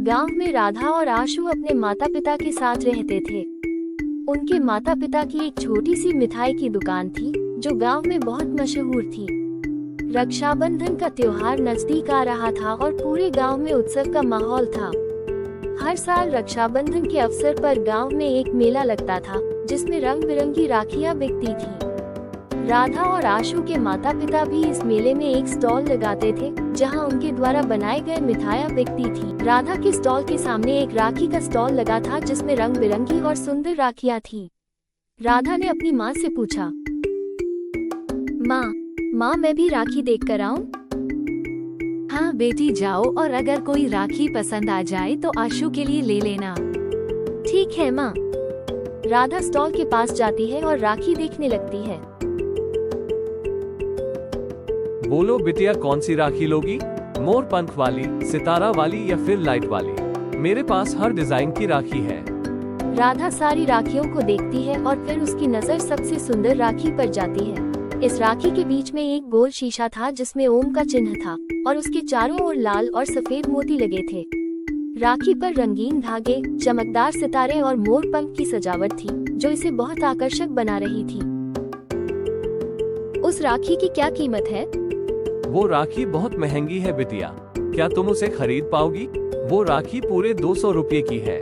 गांव में राधा और आशु अपने माता पिता के साथ रहते थे। उनके माता पिता की एक छोटी सी मिठाई की दुकान थी जो गांव में बहुत मशहूर थी। रक्षाबंधन का त्योहार नजदीक आ रहा था और पूरे गांव में उत्सव का माहौल था। हर साल रक्षाबंधन के अवसर पर गांव में एक मेला लगता था जिसमें रंग बिरंगी राखियां बिकती थी। राधा और आशु के माता पिता भी इस मेले में एक स्टॉल लगाते थे जहां उनके द्वारा बनाए गए मिठाइयां बिकती थी। राधा के स्टॉल के सामने एक राखी का स्टॉल लगा था जिसमें रंग बिरंगी और सुंदर राखियां थी। राधा ने अपनी माँ से पूछा, माँ मैं भी राखी देख कर आऊं? हाँ बेटी जाओ, और अगर कोई राखी पसंद आ जाए तो आशु के लिए ले लेना। ठीक है माँ। राधा स्टॉल के पास जाती है और राखी देखने लगती है। बोलो बिटिया, कौन सी राखी लोगी? मोर पंख वाली, सितारा वाली या फिर लाइट वाली? मेरे पास हर डिजाइन की राखी है। राधा सारी राखियों को देखती है और फिर उसकी नजर सबसे सुंदर राखी पर जाती है। इस राखी के बीच में एक गोल शीशा था जिसमें ओम का चिन्ह था और उसके चारों ओर लाल और सफेद मोती लगे थे। राखी पर रंगीन धागे, चमकदार सितारे और मोर पंख की सजावट थी जो इसे बहुत आकर्षक बना रही थी। उस राखी की क्या कीमत है? वो राखी बहुत महंगी है बिटिया, क्या तुम उसे खरीद पाओगी? वो राखी पूरे 200 रुपये की है।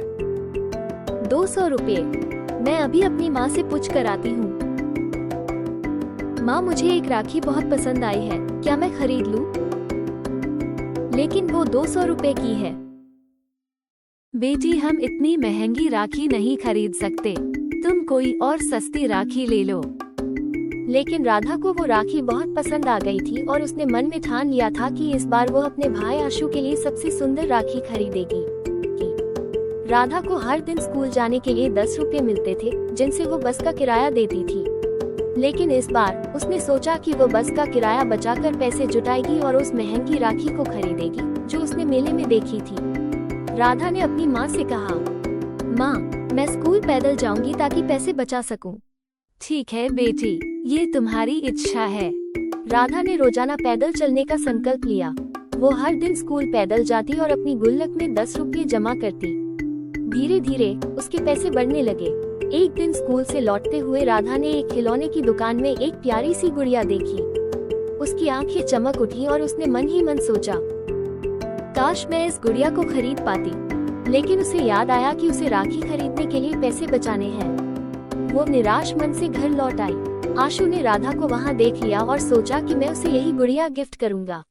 200 रुपये? मैं अभी अपनी माँ से पूछ कर आती हूँ। माँ मुझे एक राखी बहुत पसंद आई है, क्या मैं खरीद लूँ? लेकिन वो 200 रुपये की है। बेटी हम इतनी महंगी राखी नहीं खरीद सकते, तुम कोई और सस्ती राखी ले लो। लेकिन राधा को वो राखी बहुत पसंद आ गई थी और उसने मन में ठान लिया था कि इस बार वो अपने भाई आशु के लिए सबसे सुंदर राखी खरीदेगी। राधा को हर दिन स्कूल जाने के लिए 10 रुपये मिलते थे जिनसे वो बस का किराया देती थी। लेकिन इस बार उसने सोचा कि वो बस का किराया बचाकर पैसे जुटाएगी और उस महंगी राखी को खरीदेगी जो उसने मेले में देखी थी। राधा ने अपनी माँ से कहा, माँ मैं स्कूल पैदल जाऊंगी ताकि पैसे बचा सकूं। ठीक है बेटी, ये तुम्हारी इच्छा है। राधा ने रोजाना पैदल चलने का संकल्प लिया। वो हर दिन स्कूल पैदल जाती और अपनी गुल्लक में 10 रुपये जमा करती। धीरे धीरे उसके पैसे बढ़ने लगे। एक दिन स्कूल से लौटते हुए राधा ने एक खिलौने की दुकान में एक प्यारी सी गुड़िया देखी। उसकी आंखें चमक उठी और उसने मन ही मन सोचा, काश मैं इस गुड़िया को खरीद पाती। लेकिन उसे याद आया कि उसे राखी खरीदने के लिए पैसे बचाने हैं। वो निराश मन से घर लौट आई। आशु ने राधा को वहाँ देख लिया और सोचा कि मैं उसे यही गुड़िया गिफ्ट करूँगा।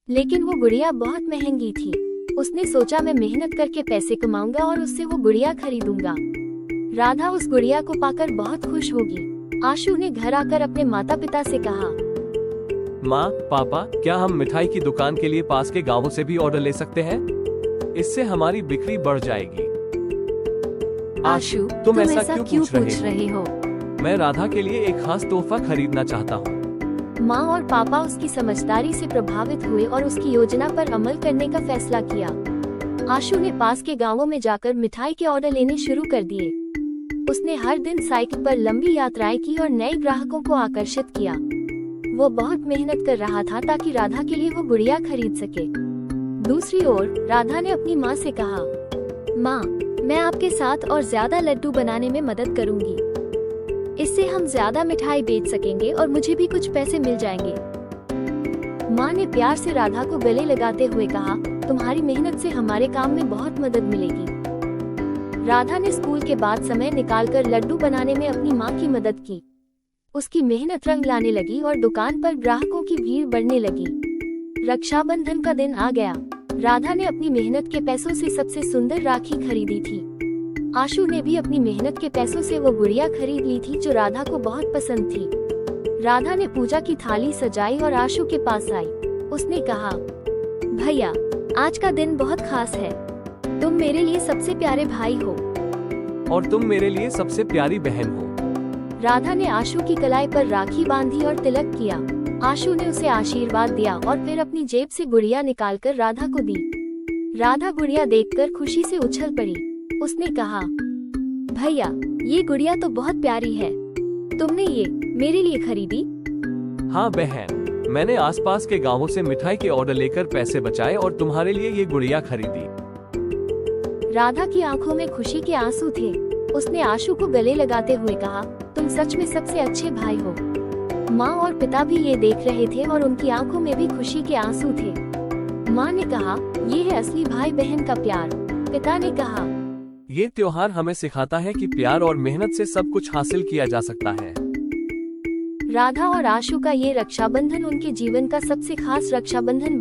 लेकिन वो गुड़िया बहुत महंगी थी। उसने सोचा मैं मेहनत करके पैसे कमाऊंगा और उससे वो गुड़िया खरीदूंगा। राधा उस गुड़िया को पाकर बहुत खुश होगी। आशु ने घर आकर अपने माता पिता से कहा, माँ पापा, क्या हम मिठाई की दुकान के लिए पास के गांवों से भी ऑर्डर ले सकते हैं? इससे हमारी बिक्री बढ़ जाएगी। आशु तुम ऐसा क्यों पूछ रहे हो? मैं राधा के लिए एक खास तोहफा खरीदना चाहता हूँ। माँ और पापा उसकी समझदारी से प्रभावित हुए और उसकी योजना पर अमल करने का फैसला किया। आशु ने पास के गांवों में जाकर मिठाई के ऑर्डर लेने शुरू कर दिए। उसने हर दिन साइकिल पर लंबी यात्राएं की और नए ग्राहकों को आकर्षित किया। वो बहुत मेहनत कर रहा था ताकि राधा के लिए वो गुड़िया खरीद सके। दूसरी ओर राधा ने अपनी माँ से कहा, माँ मैं आपके साथ और ज्यादा लड्डू बनाने में मदद करूंगी। इससे हम ज्यादा मिठाई बेच सकेंगे और मुझे भी कुछ पैसे मिल जाएंगे। माँ ने प्यार से राधा को गले लगाते हुए कहा, तुम्हारी मेहनत से हमारे काम में बहुत मदद मिलेगी। राधा ने स्कूल के बाद समय निकालकर लड्डू बनाने में अपनी माँ की मदद की। उसकी मेहनत रंग लाने लगी और दुकान पर ग्राहकों की भीड़ बढ़ने लगी। रक्षाबंधन का दिन आ गया। राधा ने अपनी मेहनत के पैसों से सबसे सुंदर राखी खरीदी थी। आशु ने भी अपनी मेहनत के पैसों से वो गुड़िया खरीद ली थी जो राधा को बहुत पसंद थी। राधा ने पूजा की थाली सजाई और आशु के पास आई। उसने कहा, भैया आज का दिन बहुत खास है। तुम मेरे लिए सबसे प्यारे भाई हो और तुम मेरे लिए सबसे प्यारी बहन हो। राधा ने आशु की कलाई पर राखी बांधी और तिलक किया। आशु ने उसे आशीर्वाद दिया और फिर अपनी जेब से गुड़िया निकालकर राधा को दी। राधा गुड़िया देखकर खुशी से उछल पड़ी। उसने कहा, भैया ये गुड़िया तो बहुत प्यारी है। तुमने ये मेरे लिए खरीदी? हाँ बहन, मैंने आसपास के गांवों से मिठाई के ऑर्डर लेकर पैसे बचाए और तुम्हारे लिए ये गुड़िया खरीदी। राधा की आंखों में खुशी के आंसू थे। उसने आशु को गले लगाते हुए कहा, तुम सच में सबसे अच्छे भाई हो। माँ और पिता भी ये देख रहे थे और उनकी आंखों में भी खुशी के आंसू थे। माँ ने कहा, ये है असली भाई बहन का प्यार। पिता ने कहा, ये त्योहार हमें सिखाता है कि प्यार और मेहनत से सब कुछ हासिल किया जा सकता है। राधा और आशु का ये रक्षाबंधन उनके जीवन का सबसे खास रक्षाबंधन बन